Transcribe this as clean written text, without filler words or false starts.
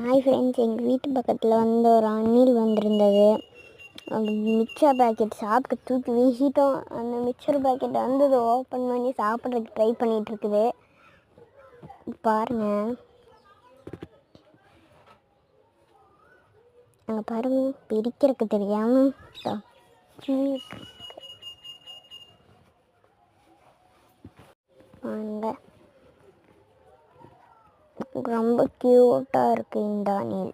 Hi friends, எங்கள் வீட்டு பக்கத்தில் வந்து ஒரு அணில் வந்திருந்தது. அந்த மிக்சர் பேக்கெட் சாப்பிட்டு தூக்கி வீசிட்டோம். அந்த மிக்சர் பேக்கெட் வந்து அதை ஓப்பன் பண்ணி சாப்பிட்றதுக்கு ட்ரை பண்ணிகிட்ருக்குது. பாருங்கள், அங்கே பாருங்கள், பிரிக்கிறதுக்கு தெரியாமல் பாருங்க, ரொம்ப க்யூட்டாக இருக்குது இந்த அணில்.